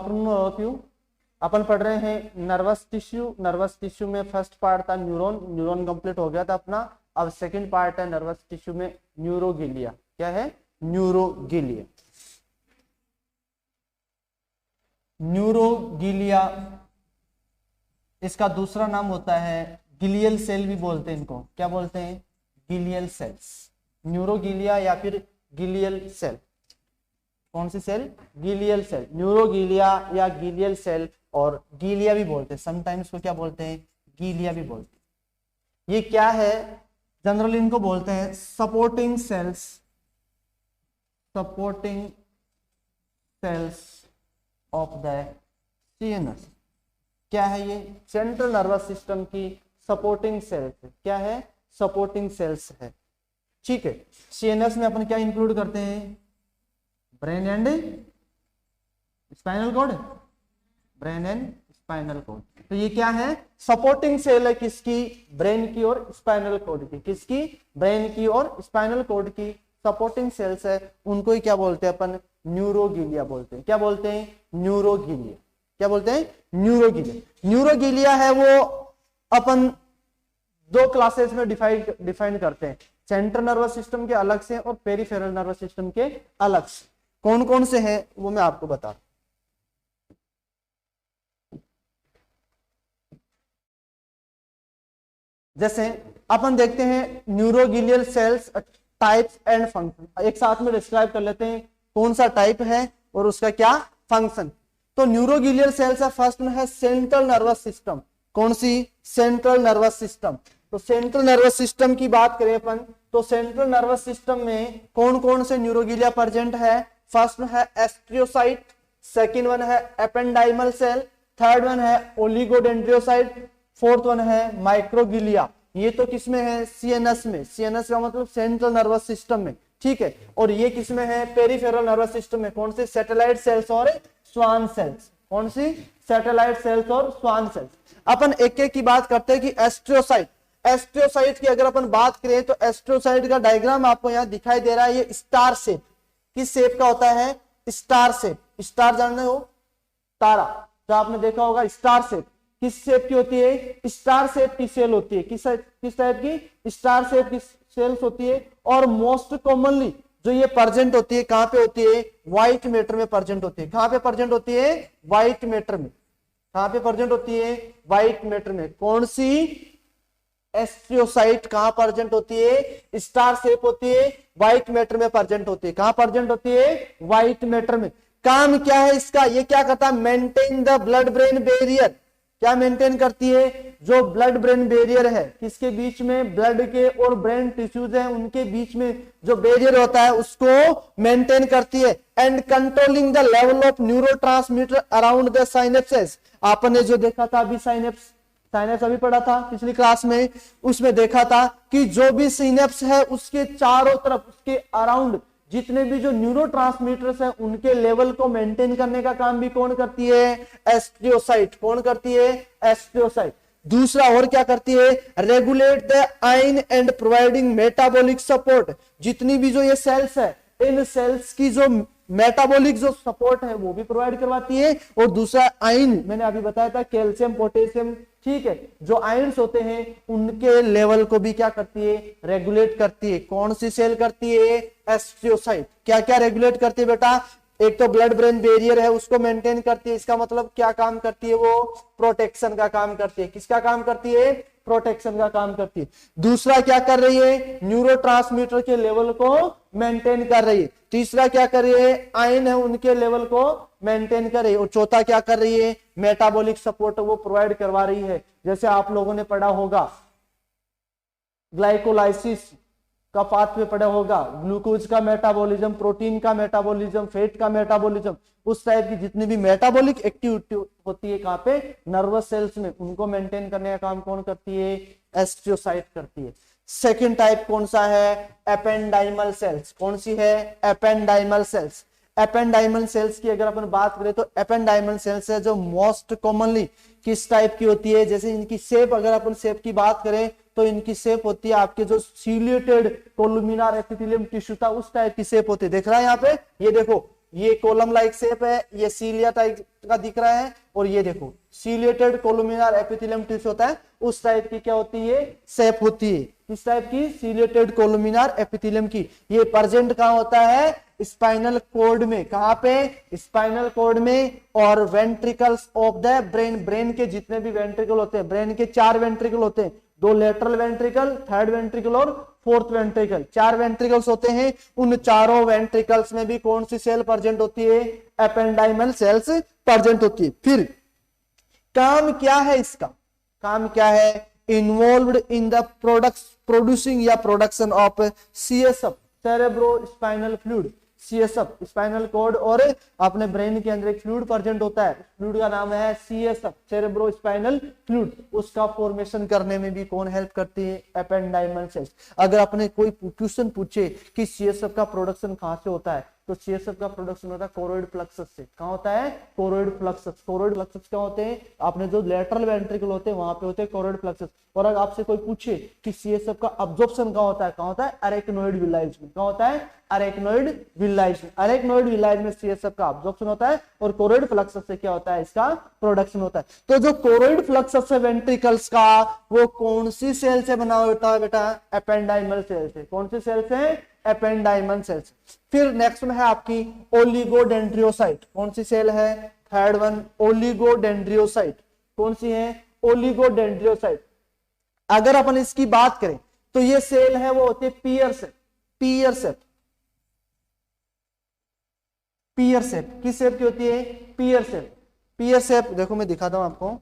Afternoon of you. अपन पढ़ रहे हैं नर्वस टिश्यू। नर्वस टिश्यू में फर्स्ट पार्ट था न्यूरॉन, न्यूरॉन कंप्लीट हो गया था अपना। अब सेकंड पार्ट है नर्वस टिश्यू में न्यूरोगिलिया। क्या है? न्यूरोगिलिया। न्यूरोगिलिया इसका दूसरा नाम होता है गिलियल सेल भी बोलते हैं इनको। क्या बोलते हैं? Glial sales. न्यूरोगिलिया या फिर गिलियल सेल। कौन सी सेल? Glial cell. न्यूरोगिलिया या गिलियल सेल, और गीलिया भी बोलते हैं समटाइम्स को। क्या बोलते हैं? गीलिया भी बोलते हैं। ये क्या है? जनरली इनको बोलते हैं supporting sales, supporting sales of the CNS. क्या है ये? सेंट्रल नर्वस सिस्टम की सपोर्टिंग सेल्स है। क्या है? सपोर्टिंग सेल्स है। ठीक है। सीएनएस में अपन क्या इंक्लूड करते हैं? Brain and spinal cord, brain and spinal cord. तो ये क्या है? सपोर्टिंग सेल है किसकी? ब्रेन की और स्पाइनल कॉर्ड की। किसकी? ब्रेन की और स्पाइनल कॉर्ड की सपोर्टिंग सेल्स है। उनको ही क्या बोलते हैं अपन? न्यूरोगिलिया बोलते हैं। क्या बोलते हैं? न्यूरोगिलिया। क्या बोलते हैं? न्यूरोगिलिया। न्यूरोगिलिया है वो अपन दो क्लासेस में डिफाइन करते हैं, सेंट्रल नर्वस सिस्टम के अलग से और पेरिफेरल नर्वस सिस्टम के अलग से। कौन कौन से हैं वो मैं आपको बता रहा हूं। जैसे अपन देखते हैं neuroglial cells types and function. एक साथ में डिस्क्राइब कर लेते हैं कौन सा टाइप है और उसका क्या फंक्शन। तो न्यूरोगिलियल सेल्स है, फर्स्ट में है सेंट्रल नर्वस सिस्टम। कौन सी? Central nervous system. तो सेंट्रल नर्वस सिस्टम की बात करें अपन तो सेंट्रल नर्वस सिस्टम में कौन कौन से न्यूरोगिलिया प्रेजेंट है? फर्स्ट में है एस्ट्रियोसाइट, सेकंड वन है एपेंडाइमल सेल, थर्ड वन है ओलिगोडेंड्रियोसाइट, फोर्थ वन है माइक्रोगिलिया। ये तो किसमें है? सीएनएस में। सीएनएस का मतलब सेंट्रल नर्वस सिस्टम में। ठीक है। और ये किसमें है? पेरिफेरल नर्वस सिस्टम में। कौन से? सैटेलाइट सेल्स और स्वान सेल्स। कौन सी? सैटेलाइट सेल्स और स्वान सेल्स। अपन एक एक की बात करते हैं कि एस्ट्रियोसाइट। एस्ट्रियोसाइट की अगर अपन बात करें तो एस्ट्रियोसाइट का डायग्राम आपको यहाँ दिखाई दे रहा है। ये स्टार शेप। किस शेप का होता है? Star shape. स्टार जानते हो? तारा, तो आपने देखा होगा स्टार शेप किस शेप की होती है? स्टार शेप की सेल होती है। किस टाइप की? स्टार शेप की सेल्स होती है। और मोस्ट कॉमनली जो ये प्रेजेंट होती है कहां पे होती है? व्हाइट मैटर में प्रेजेंट होती है। कहां पे प्रेजेंट होती है? व्हाइट मैटर में। कहां पे प्रेजेंट होती है? व्हाइट मैटर में। कौन सी? एस्ट्रियोसाइट कहां प्रेजेंट होती है? स्टार शेप होती है, व्हाइट मैटर में प्रेजेंट होती है। कहां प्रेजेंट होती है? व्हाइट मैटर में। काम क्या है इसका? ये क्या करता है? Maintain the blood brain barrier. क्या मेंटेन करती है? जो ब्लड ब्रेन बैरियर है, किसके बीच में? ब्लड के और ब्रेन टिश्यूज हैं उनके बीच में जो बैरियर होता है उसको मेंटेन करती है। And controlling the level of neurotransmitter around the synapses. आपने जो देखा था अभी साइनेप्स अभी पढ़ा था पिछली क्लास में, उसमें देखा था कि जो भी सिनेप्स है उसके चारों तरफ, उसके अराउंड जितने भी जो न्यूरोट्रांसमीटर्स हैं उनके लेवल को मेंटेन करने का काम भी कौन करती है? एस्ट्रियोसाइट। कौन करती है? एस्ट्रियोसाइट। दूसरा और क्या करती है? रेगुलेट द आइन एंड प्रोवाइडिंग मेटाबॉलिक सपोर्ट। जितनी भी जो ये सेल्स है, इन सेल्स की जो मेटाबॉलिक जो सपोर्ट है वो भी प्रोवाइड करवाती है। और दूसरा आयन, मैंने अभी बताया था कैल्शियम, पोटेशियम। ठीक है। जो आयन्स होते हैं उनके लेवल को भी क्या करती है? रेगुलेट करती है। कौन सी सेल करती है? एस्ट्रियोसाइट। क्या क्या रेगुलेट करती है बेटा? एक तो ब्लड ब्रेन बैरियर है उसको मेंटेन करती है। इसका मतलब क्या काम करती है? वो प्रोटेक्शन का काम करती है। किसका काम करती है? प्रोटेक्शन का काम करती है। दूसरा क्या कर रही है? न्यूरोट्रांसमीटर के लेवल को मेंटेन कर रही है। तीसरा क्या कर रही है? आयन है उनके लेवल को मेंटेन कर रही है। और चौथा क्या कर रही है? मेटाबॉलिक सपोर्ट वो प्रोवाइड करवा रही है। जैसे आप लोगों ने पढ़ा होगा ग्लाइकोलाइसिस का पाथवे पढ़ा होगा, ग्लूकोज का मेटाबॉलिज्म, प्रोटीन का मेटाबॉलिज्म, फैट का मेटाबॉलिज्म, उस टाइप की जितनी भी मेटाबॉलिक एक्टिविटी होती है कहां पे? नर्वस सेल्स में, उनको मेंटेन करने का काम कौन करती है? एस्ट्रियोसाइट करती है। सेकंड टाइप कौन सा है? Ependymal sales. कौन सी है? Ependymal sales. एपेंडाइमल सेल्स की अगर अपन बात करें तो एपेंडाइमल सेल्स है जो मोस्ट कॉमनली किस टाइप की होती है? जैसे इनकी शेप, अगर अपन शेप की बात करें तो इनकी शेप होती है आपके जो सिल्यूटेड कोलुमिनार एपिथेलियम टिश्यू था उस टाइप की शेप होती है। देख रहा है यहाँ पे? ये देखो ये कॉलम लाइक शेप है, ये सीलिया टाइप का दिख रहा है, और ये देखो सीलिएटेड कोलुमिनार एपिथेलियम टिश्यू होता है, उस टाइप की क्या होती है शेप होती है, किस टाइप की सीलिएटेड कोलुमिनार एपिथेलियम की। ये प्रेजेंट कहां होता है स्पाइनल कॉर्ड में, कहां पे स्पाइनल कॉर्ड में, और ventricles of the brain, brain के जितने भी वेंट्रिकल होते हैं, ब्रेन के 4 वेंट्रिकल होते हैं, 2 लेटरल वेंट्रिकल, 3rd वेंट्रिकल और 4th वेंट्रिकल, 4 वेंट्रिकल्स होते हैं। उन चारों वेंट्रिकल्स में भी कौन सी सेल प्रेजेंट होती है एपेंडाइमल सेल्स प्रेजेंट होती है। फिर काम क्या है इसका, काम क्या है इन्वॉल्व्ड इन द प्रोड्यूसिंग या production of CSF cerebro spinal fluid, CSF spinal cord और अपने ब्रेन के अंदर एक फ्लूइड प्रेजेंट होता है, फ्लूइड का नाम है सीएसएफ सेरेब्रो स्पाइनल फ्लूइड, उसका फॉर्मेशन करने में भी कौन हेल्प करती है एपेंडाइमल सेल्स। अगर अपने कोई क्वेश्चन पूछे कि सीएसएफ का प्रोडक्शन कहां से होता है, तो सीएसएफ का प्रोडक्शन होता है कोरोइड प्लेक्सस से। कहां होता है कोरोइड प्लेक्सस, कोरोइड प्लेक्सस क्या होते हैं आपने जो लेटरल वेंट्रिकल होते हैं वहां पे होते हैं कोरोइड प्लेक्सस। और अगर आपसे कोई पूछे कि सीएसएफ का अब्जॉर्प्शन कहां होता है, कहां होता है अरेक्नोइड विलाइज में, कहां होता है अरेक्नोइड विलाइज में, अरेक्नोइड विलाइज में सीएसएफ का अब्जॉर्प्शन होता है, और कोरोइड प्लेक्सस से क्या होता है इसका प्रोडक्शन होता है। तो जो कोरोइड प्लेक्सस है वेंट्रिकल्स का, वो कौन सी सेल से बना होता है बेटा एपेंडाइमल सेल से, कौन सी सेल से एपेंडाइमल सेल्स। फिर नेक्स्ट में है आपकी ओलिगोडेंड्रियोसाइट, कौन सी सेल है 3rd वन ओलिगोडेंड्रियोसाइट, कौन सी है ओलिगोडेंड्रियोसाइट। अगर अपन इसकी बात करें तो ये सेल है वो होती है पियर सेप, पियर सेप, पियर सेप किस सेप की होती है पियर सेप, पियर सेप देखो मैं दिखाता हूं आपको,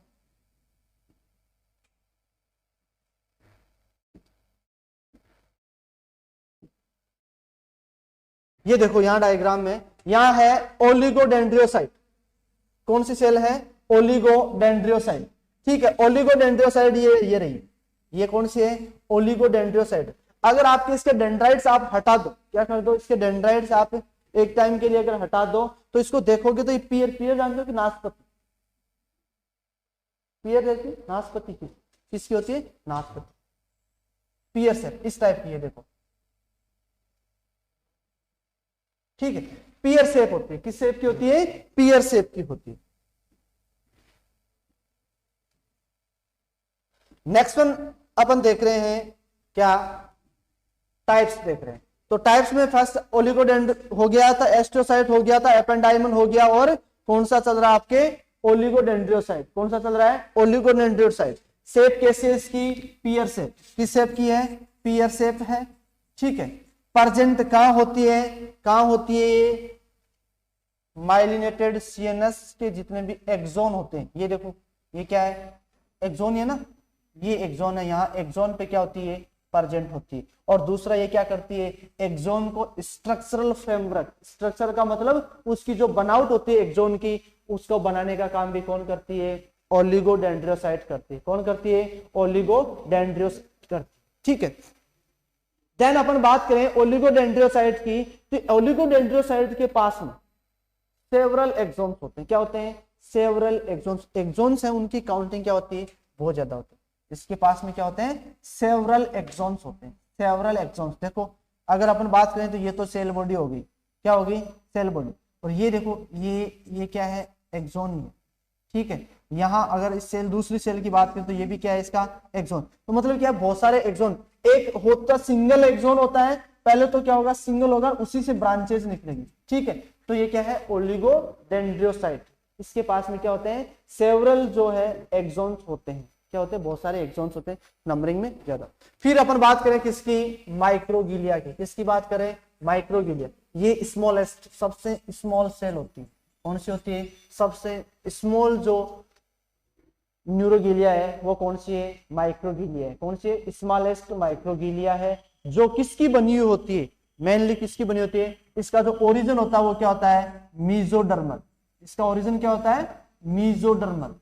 ये देखो यहां डायग्राम में यहां है ओलिगोडेंड्रियोसाइट, कौन सी सेल है ओलिगोडेंड्रियोसाइट, ठीक है ओलिगोडेंड्रियोसाइट ये रही, ये कौन सी है ओलिगोडेंड्रियोसाइट। अगर आपके इसके डेंड्राइट्स आप हटा दो, क्या कर दो इसके डेंड्राइट्स आप एक टाइम के लिए अगर हटा दो तो इसको देखोगे तो ये पियर, पियर जानते हो कि नाशपाती, पियर रहती है नाशपाती की, किसकी होती है नाशपाती, पियर सेप इस टाइप की है देखो, ठीक है पियर शेप होती है, किस शेप की होती है पियर शेप की होती है। नेक्स्ट वन अपन देख रहे हैं क्या टाइप्स देख रहे हैं, तो टाइप्स में फर्स्ट ओलिगोडेंड हो गया था, एस्ट्रोसाइट हो गया था, एपेंडाइमल हो गया, और कौन सा चल रहा है आपके ओलिगोडेंड्रियोसाइट, कौन सा चल रहा है ओलिगोडेंड्रियोसाइट। शेप कैसी है इसकी पियर शेप, किस शेप की है पियर शेप है, ठीक है। प्रेजेंट कहां होती है, कहां होती है ये माइलिनेटेड सीएनएस के जितने भी एक्सोन होते हैं, ये देखो ये क्या है एक्सोन है ना, ये एक्सोन है, यहाँ एक्सोन पे क्या होती है प्रेजेंट होती है। और दूसरा ये क्या करती है एक्सोन को स्ट्रक्चरल फ्रेमवर्क, स्ट्रक्चर का मतलब उसकी जो बनावट होती है एक्सोन की, उसको बनाने का काम भी कौन करती है ओलिगोडेंड्रियोसाइट करती है, कौन करती है ओलिगोडेंड्रियोसाइट करती है, ठीक है। देन अपन बात करें ओलिगोडेंड्रियोसाइट की, तो ओलिगोडेंड्रियोसाइट के पास में सेवरल एक्सोन्स होते हैं, क्या होते हैं सेवरल एक्सोन्स, एक्सोन्स है उनकी काउंटिंग क्या होती है बहुत ज्यादा होती है, इसके पास में क्या होते हैं सेवरल एक्सोन्स होते हैं, सेवरल एक्सोन्स। देखो अगर अपन बात करें तो ये तो सेल बॉडी होगी, क्या होगी सेल बॉडी, और ये देखो ये क्या है एक्सोन है, ठीक है। यहाँ अगर इस सेल दूसरी सेल की बात करें तो ये भी क्या है इसका एक्सोन, तो मतलब क्या बहुत सारे एक्सोन, एक होता सिंगल एक्सोन होता है, पहले तो क्या होगा सिंगल होगा उसी से ब्रांचेस निकलेगी, ठीक है। तो ये क्या है ओलिगोडेंड्रियोसाइट, इसके पास में क्या होते हैं सेवरल जो है एक्सोन्स होते हैं, क्या होते हैं बहुत सारे एक्सोन्स होते हैं नंबरिंग में ज्यादा। फिर अपन बात करें किसकी माइक्रोगिलिया की, किसकी बात करें माइक्रोगिलिया, ये स्मॉलेस्ट सबसे स्मॉल सेल होती है, कौन सी होती है सबसे स्मॉल जो न्यूरोगिलिया है वो कौन सी है माइक्रोगिलिया है, कौन सी है स्मॉलेस्ट माइक्रोगिलिया है, जो किसकी बनी हुई होती है मेनली किसकी बनी होती है, इसका जो ओरिजिन होता है वो क्या होता है मीजोडर्मल, इसका ओरिजिन क्या होता है मीजोडर्मल,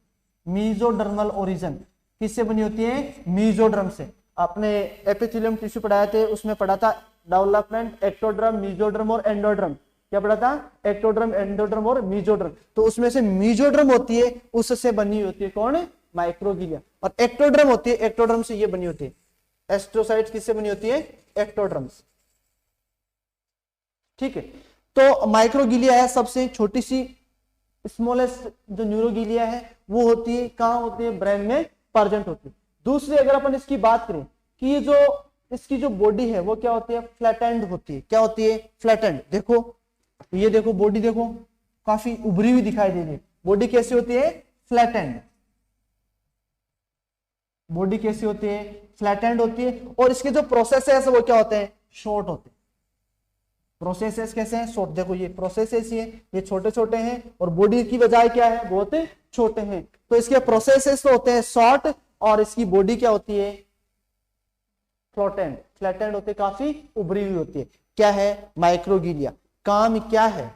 मीजोडर्मल ओरिजिन किससे बनी होती है मीजोडर्म से। आपने एपिथेलियम टिश्यू पढ़ाए थे उसमें पढ़ा था डेवलपमेंट एक्टोड्रम मीजोड्रम और एंडोड्रम, क्या पढ़ा था एक्टोड्रम एंडोड्रम और मीजोड्रम, तो उसमें से मीजोड्रम होती है उससे बनी होती है कौन माइक्रोगिलिया, और एक्टोड्रम होती है एक्टोड्रम से ये बनी होती है, एस्ट्रोसाइट किससे बनी होती है एक्टोड्रम से, ठीक है। तो माइक्रोगिलिया है सबसे छोटी सी, स्मॉलेस्ट जो न्यूरोगिलिया है वो होती है कहां होती है, ब्रेन में प्रेजेंट होती है। दूसरी अगर अपन इसकी बात करें कि ये जो इसकी जो बॉडी है वो क्या होती है, फ्लैटेंड होती है। क्या होती है, फ्लैटेंड। देखो ये देखो बॉडी देखो काफी उभरी हुई दिखाई दे रही है। बॉडी कैसी होती है, फ्लैटेंड। बॉडी कैसी होती है, फ्लैटेंड होती है। और इसके जो प्रोसेसेस है वो क्या होते हैं, शॉर्ट होते हैं। प्रोसेसेस कैसे हैं, शॉर्ट। देखो ये प्रोसेसेस ही है, ये छोटे छोटे हैं और बॉडी की बजाय क्या है, बहुत छोटे हैं। तो इसके प्रोसेसेस तो होते हैं शॉर्ट और इसकी बॉडी क्या होती है, फ्लैटेंड। फ्लैटेंड होते काफी उभरी हुई होती है। क्या है, माइक्रोगिलिया। काम क्या है,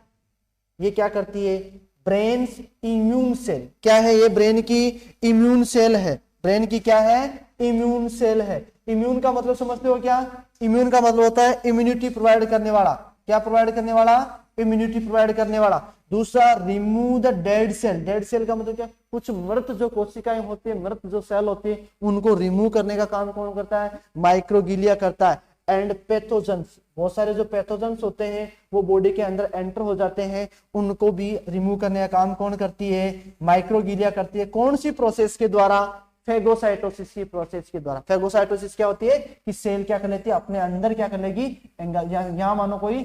ये क्या करती है, ब्रेन इम्यून सेल। क्या है ये, ब्रेन की इम्यून सेल है। ब्रेन की क्या है, इम्यून सेल है। इम्यून का मतलब समझते हो क्या, इम्यून का मतलब होता है इम्यूनिटी प्रोवाइड करने वाला। क्या प्रोवाइड करने वाला, इम्यूनिटी प्रोवाइड करने वाला। दूसरा, remove the dead cell. Dead cell का मतलब क्या, कुछ मृत जो कोशिकाएं होती है, मृत जो सेल होती है, उनको रिमूव करने का काम कौन करता है, माइक्रोगिलिया करता है। एंड पैथोजेंस, बहुत सारे जो पैथोजेंस होते हैं वो बॉडी के अंदर एंटर हो जाते हैं, उनको भी रिमूव करने का काम कौन करती है, माइक्रोगिलिया करती है। कौन सी प्रोसेस के द्वारा, फेगोसाइटोसिस की प्रोसेस के द्वारा। फेगोसाइटोसिस क्या होती है कि सेल क्या कर लेती है, अपने अंदर क्या कर लेगी, यहां मानो कोई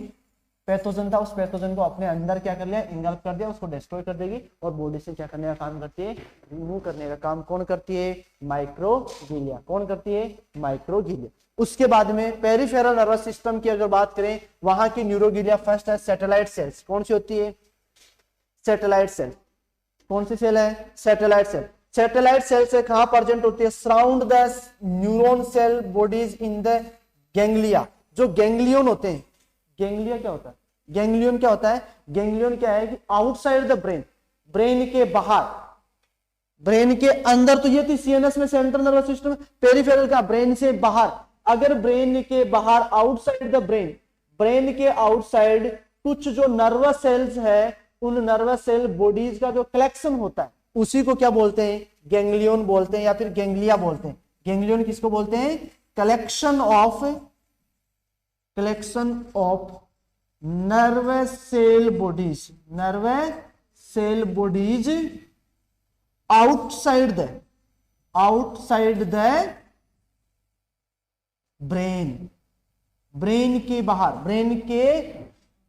पैथोजन था, उस पैथोजन को अपने अंदर क्या कर लिया, इंगल्फ कर दिया, उसको डिस्ट्रॉय कर देगी और बॉडी से क्या करने का काम करती है, रिमूव करने का काम कौन करती है, माइक्रोगिलिया। कौन करती है, माइक्रोगिलिया। उसके बाद में पेरिफेरल नर्वस सिस्टम की अगर बात करें, वहां की न्यूरोगिलिया फर्स्ट है सैटेलाइट सेल्स। कौन सी होती है, सैटेलाइट सेल। कौन सी सेल है, सैटेलाइट सेल। सैटेलाइट सेल से कहां प्रेजेंट होती है, surround the neuron cell bodies in the ganglia. जो गैंग्लियन होते हैं, गैंग्लिया क्या होता है, गैंग्लियन क्या होता है, गैंग्लियन क्या है कि आउटसाइड द ब्रेन, ब्रेन के बाहर, ब्रेन के अंदर तो ये थी सीएनएस में सेंट्रल नर्वस सिस्टम, पेरिफेरल का ब्रेन से बाहर। अगर ब्रेन के बाहर, आउटसाइड द ब्रेन, ब्रेन के आउटसाइड कुछ जो नर्वस सेल्स है, उन नर्वस सेल बॉडीज का जो कलेक्शन होता है उसी को क्या बोलते हैं, गैंग्लियन बोलते हैं या फिर गैंग्लिया बोलते हैं। गैंग्लियन किसको बोलते हैं, collection of nervous cell bodies, nervous cell bodies outside the brain, brain के बाहर, ब्रेन के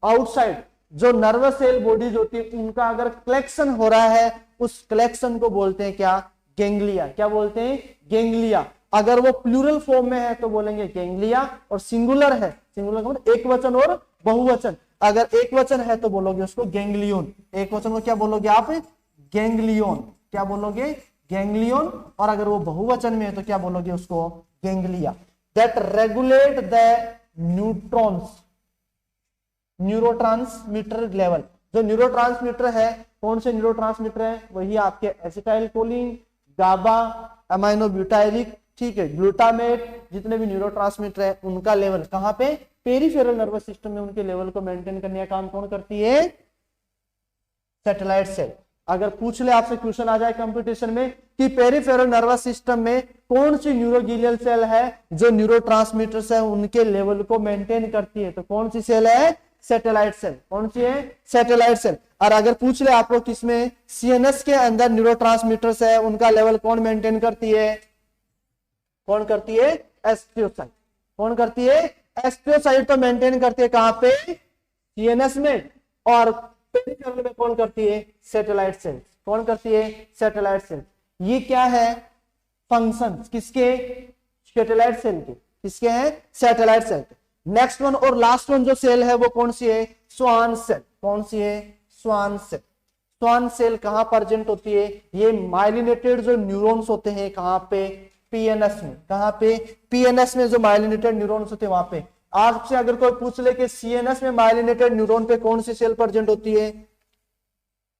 आउटसाइड जो नर्वस सेल बॉडीज होती है उनका अगर कलेक्शन हो रहा है, उस कलेक्शन को बोलते हैं क्या, गैंग्लिया। क्या बोलते हैं, गैंग्लिया। अगर वो प्लूरल फॉर्म में है तो बोलेंगे गैंग्लिया, और सिंगुलर है, सिंगुलर का मतलब एक वचन और बहुवचन, अगर एक वचन है तो बोलोगे उसको गैंग्लियन। एक वचन को क्या बोलोगे आप, गैंग्लियन। क्या बोलोगे, गैंग्लियन। और अगर वो बहुवचन में है तो क्या बोलोगे उसको, ganglia. That regulate the neurotransmitter level. जो न्यूरोट्रांसमीटर है, कौन से न्यूरोट्रांसमीटर है, वही आपके एसिटाइलकोलिन, गाबा, अमाइनोब्यूटाइलिक, ठीक है, ग्लूटामेट, जितने भी न्यूरोट्रांसमीटर है उनका लेवल कहां पे, पेरिफेरल नर्वस सिस्टम में, उनके लेवल को मेंटेन करने का काम कौन करती है, सैटेलाइट सेल। अगर पूछ ले आपसे, क्वेश्चन आ जाए कंपटीशन में कि पेरिफेरल नर्वस सिस्टम में कौन सी न्यूरोगिलियल सेल है जो न्यूरोट्रांसमीटर्स है उनके लेवल को मेंटेन करती है, तो कौन सी सेल है, सैटेलाइट सेल। कौन सी है, सैटेलाइट सेल। और अगर पूछ ले आप लोग किसमें, सीएनएस के अंदर न्यूरोट्रांसमीटर्स है उनका लेवल कौन मेंटेन करती है, कौन करती है, एस्ट्रियोसाइट। कौन करती है, एस्ट्रियोसाइट तो मेंटेन करती है कहां पे, सीएनएस में, और पेरिफेरल में कौन करती है, सैटेलाइट सेल। कौन करती है, सैटेलाइट सेल। ये क्या है, फंक्शन किसके, सैटेलाइट सेल के। किसके हैं, सैटेलाइट सेल के। नेक्स्ट वन और लास्ट वन जो सेल है वो कौन सी है, स्वान सेल। कौन सी है, स्वान सेल। स्वान सेल कहां प्रेजेंट होती है, ये माइलिनेटेड जो न्यूरॉन्स होते हैं कहां पे, पीएनएस में। कहां पे, पीएनएस में जो माइलिनेटेड न्यूरॉन्स होते हैं वहां पे। आपसे अगर कोई पूछ ले कि सीएनएस में माइलिनेटेड न्यूरॉन पे कौन सी सेल प्रेजेंट होती है,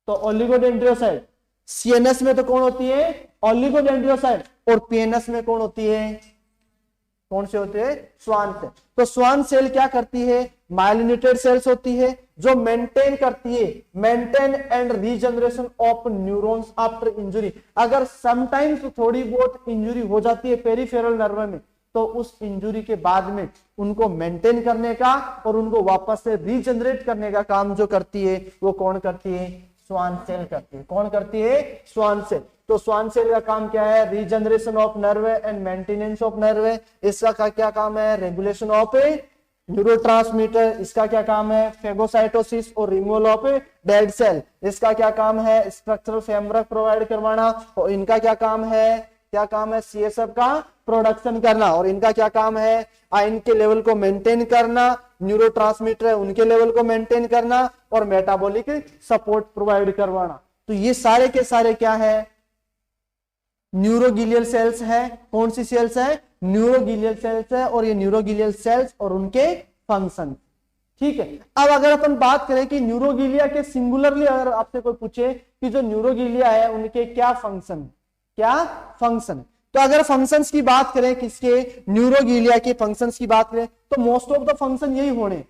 तो ओलिगोडेंड्रोसाइट। सीएनएस में तो कौन होती है, ओलिगोडेंड्रोसाइट, और पीएनएस में कौन होती है, कौन से होते हैं, स्वान सेल। तो स्वान सेल क्या करती है, माइलिनेटेड सेल्स होती है जो मेंटेन करती है, maintain and regeneration of neurons after injury. अगर समटाइम्स थोड़ी बहुत इंजरी हो जाती है पेरिफेरल नर्व में, तो उस इंजुरी के बाद में उनको मेंटेन करने का और उनको वापस से रीजनरेट करने का काम जो करती है वो कौन करती है? स्वान सेल करती है। कौन करती है? Schwann cell. तो स्वान सेल का काम क्या है? Regeneration of nerve and maintenance of nerve. इसका क्या काम है? Regulation of neurotransmitter. इसका क्या काम है? फेगोसाइटोसिस और रिमूवल ऑफ डेड सेल। इसका क्या काम है? स्ट्रक्चरल फ्रेमवर्क प्रोवाइड करवाना। और इनका क्या काम है? क्या काम है? सीएसएफ का प्रोडक्शन करना। और इनका क्या काम है? आयन के लेवल को मेंटेन करना, न्यूरोट्रांसमीटर है उनके लेवल को मेंटेन करना और मेटाबॉलिक सपोर्ट प्रोवाइड करवाना। तो ये सारे के सारे क्या है? न्यूरोगिलियल सेल्स है। कौन सी सेल्स है? न्यूरोगिलियल सेल्स है। और ये न्यूरोगिलियल सेल्स और उनके फंक्शन। ठीक है। अब अगर अपन बात करें कि न्यूरोगिलिया के सिंगुलरली अगर आपसे कोई पूछे कि जो न्यूरोगिलिया है उनके क्या फंक्शन, क्या फंक्शन, तो अगर फंक्शंस की बात करें किसके? न्यूरोगिलिया के फंक्शंस की बात करें तो मोस्ट ऑफ द फंक्शन यही होने।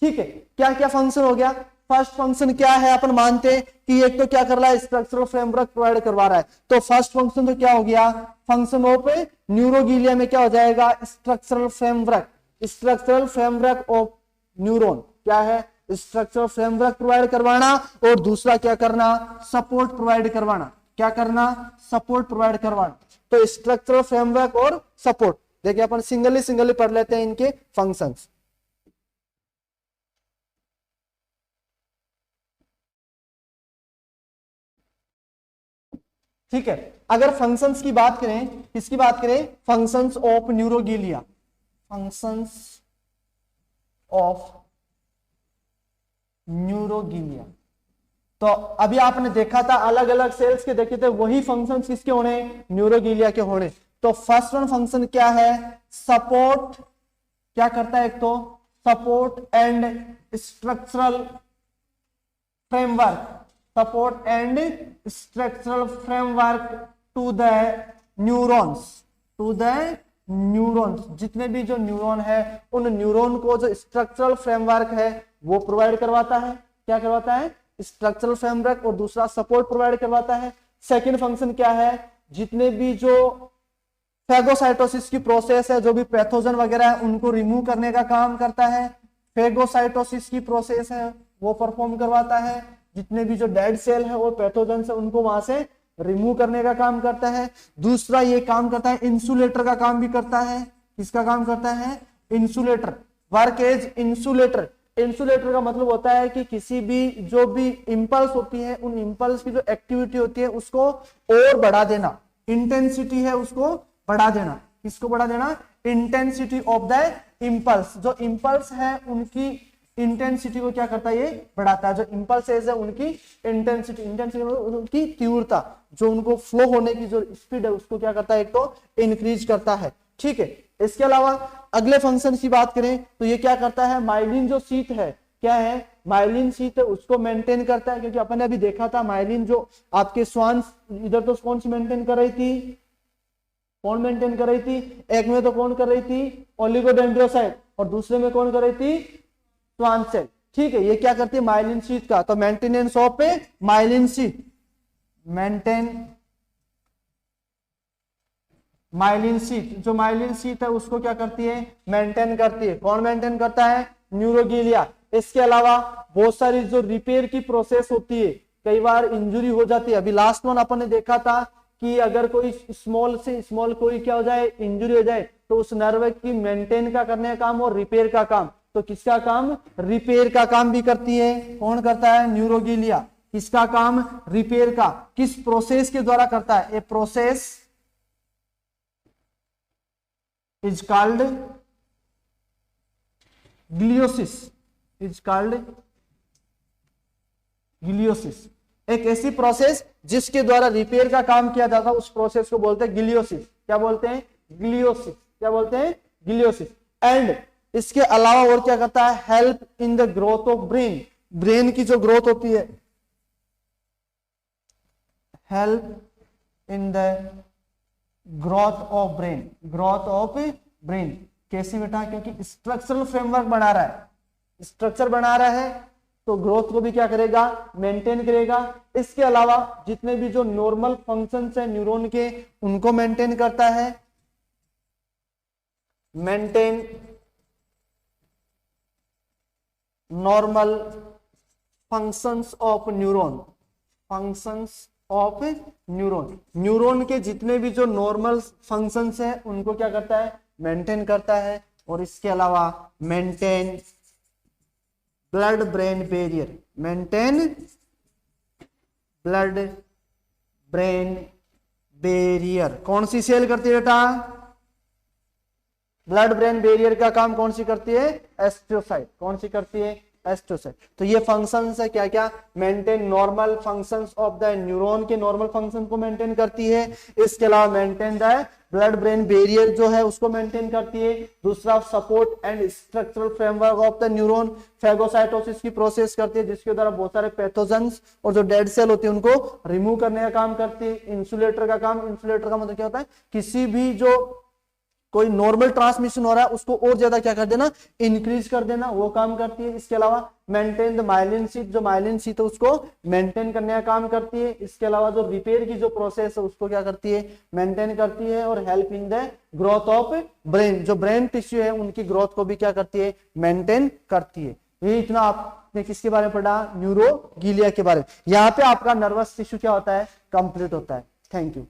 ठीक है। क्या क्या फंक्शन हो गया? फर्स्ट फंक्शन क्या है? अपन मानते हैं कि एक तो क्या कर रहा है? स्ट्रक्चरल फ्रेमवर्क प्रोवाइड करवा रहा है। तो फर्स्ट फंक्शन तो क्या हो गया? फंक्शन ऑफ न्यूरोगिलिया में क्या हो जाएगा? Structural framework. Structural framework of neuron क्या है? स्ट्रक्चरल फ्रेमवर्क प्रोवाइड करवाना। और दूसरा क्या करना? सपोर्ट प्रोवाइड करवाना। क्या करना? सपोर्ट प्रोवाइड करवाना। तो स्ट्रक्चरल फ्रेमवर्क और सपोर्ट। देखिए अपन सिंगली पढ़ लेते हैं इनके फंक्शंस। ठीक है। अगर फंक्शंस की बात करें, किसकी बात करें? Functions of neuroglia. Functions of neuroglia. तो अभी आपने देखा था अलग अलग सेल्स के देखे थे, वही फंक्शंस किसके होने? न्यूरोगिलिया के होने। तो फर्स्ट वन फंक्शन क्या है? सपोर्ट। क्या करता है? एक तो support and structural framework. Support and structural framework to the neurons. To the neurons. जितने भी जो न्यूरॉन है उन न्यूरॉन को जो स्ट्रक्चरल फ्रेमवर्क है वो प्रोवाइड करवाता है। क्या करवाता है? Structural framework. और दूसरा सपोर्ट प्रोवाइड करवाता है। सेकंड फंक्शन क्या है? जितने भी जो फेगोसाइटोसिस की प्रोसेस है, जो भी पैथोजन वगैरह है उनको रिमूव करने का काम करता है। फेगोसाइटोसिस की प्रोसेस है वो परफॉर्म करवाता है। जितने भी जो डेड सेल है और पैथोजन है उनको वहां से रिमूव करने का काम करता है। दूसरा ये काम करता है इंसुलेटर का काम भी करता है। किसका काम करता है? Insulator. Work as insulator. Insulator का मतलब होता है कि किसी भी जो भी इंपल्स होती है उन इंपल्स की जो एक्टिविटी होती है उसको और बढ़ा देना। इंटेंसिटी है उसको बढ़ा देना। किसको बढ़ा देना? Intensity of the impulse. जो इंपल्स है उनकी इंटेंसिटी को क्या करता है? ये बढ़ाता है। जो इंपल्सेस है उनकी इंटेंसिटी, उनकी तीव्रता, जो उनको फ्लो होने की जो स्पीड है उसको क्या करता है? एक तो इंक्रीज करता है। ठीक है। इसके अलावा अगले फंक्शन की बात करें तो ये क्या करता है? माइलिन जो शीथ है, क्या है? माइलिन शीथ है उसको मेंटेन करता है। क्योंकि अपन ने अभी देखा था माइलिन जो आपके स्वान, इधर तो कौन सी मेंटेन कर रही थी? कौन मेंटेन कर रही थी? एक में तो कौन कर रही थी? ओलिगोडेंड्रोसाइट। और दूसरे में कौन कर रही थी? स्वान सेल। ठीक है। ये क्या करती है? माइलिन शीथ का। तो maintenance of myelin sheath. Maintain myelin sheath. जो माइलिन शीथ है उसको क्या करती है? मेंटेन करती है। कौन मेंटेन करता है? न्यूरोगिलिया। इसके अलावा बहुत सारी जो रिपेयर की प्रोसेस होती है, कई बार इंजुरी हो जाती है। अभी लास्ट वन अपन ने देखा था कि अगर कोई स्मॉल से स्मॉल कोई क्या हो जाए? इंजुरी हो जाए, तो उस नर्व की मेंटेन का करने का काम और रिपेयर का काम। तो किसका काम? रिपेयर का काम भी करती है। कौन करता है? न्यूरोगिलिया। किसका काम? रिपेयर का। किस प्रोसेस के द्वारा करता है? A process is called gliosis. Is called gliosis. एक ऐसी प्रोसेस जिसके द्वारा रिपेयर का काम किया जाता है उस प्रोसेस को बोलते हैं ग्लियोसिस। क्या बोलते हैं? ग्लियोसिस। क्या बोलते हैं? ग्लियोसिस। एंड इसके अलावा और क्या करता है? Help in the growth of brain. Brain की जो ग्रोथ होती है, help in the growth of brain. Growth of brain कैसे बेटा? क्योंकि स्ट्रक्चरल फ्रेमवर्क बना रहा है, स्ट्रक्चर बना रहा है तो ग्रोथ को भी क्या करेगा? मेंटेन करेगा। इसके अलावा जितने भी जो नॉर्मल फंक्शंस है न्यूरॉन के उनको मेंटेन करता है। Maintain normal functions of neuron, functions of neuron, neuron के जितने भी जो नॉर्मल फंक्शंस है उनको क्या करता है, मेंटेन करता है। और इसके अलावा maintain blood brain barrier, maintain blood brain barrier कौन सी सेल करती है बेटा, ब्लड ब्रेन बैरियर का काम कौन सी करती है, एस्ट्रोसाइट, कौन सी करती है, एस्ट्रोसाइट। तो ये फंक्शंस है क्या क्या, maintain normal functions of the neuron के नॉर्मल फंक्शन को मेंटेन करती है। इसके अलावा maintain the blood brain barrier जो है उसको मेंटेन करती है। दूसरा support and structural framework of the neuron, phagocytosis की प्रोसेस करती है जिसके द्वारा बहुत सारे पैथोजेंस और जो डेड सेल होती है उनको रिमूव करने का काम करती है। इंसुलेटर का काम, इंसुलेटर का मतलब क्या होता है, किसी भी जो कोई नॉर्मल ट्रांसमिशन हो रहा है उसको और ज्यादा क्या कर देना, इंक्रीज कर देना, वो काम करती है। इसके अलावा मेंटेन द माइलिन शीथ, जो माइलिन शीथ है उसको मेंटेन करने का काम करती है। इसके अलावा जो रिपेयर की जो प्रोसेस है उसको क्या करती है, मेंटेन करती है। और help in the growth of brain, जो ब्रेन टिश्यू है उनकी ग्रोथ को भी क्या करती है, मेंटेन करती है। ये इतना आपने किसके बारे में पढ़ा, न्यूरोगिलिया के बारे में। यहाँ पे आपका नर्वस टिश्यू क्या होता है, कंप्लीट होता है। Thank you.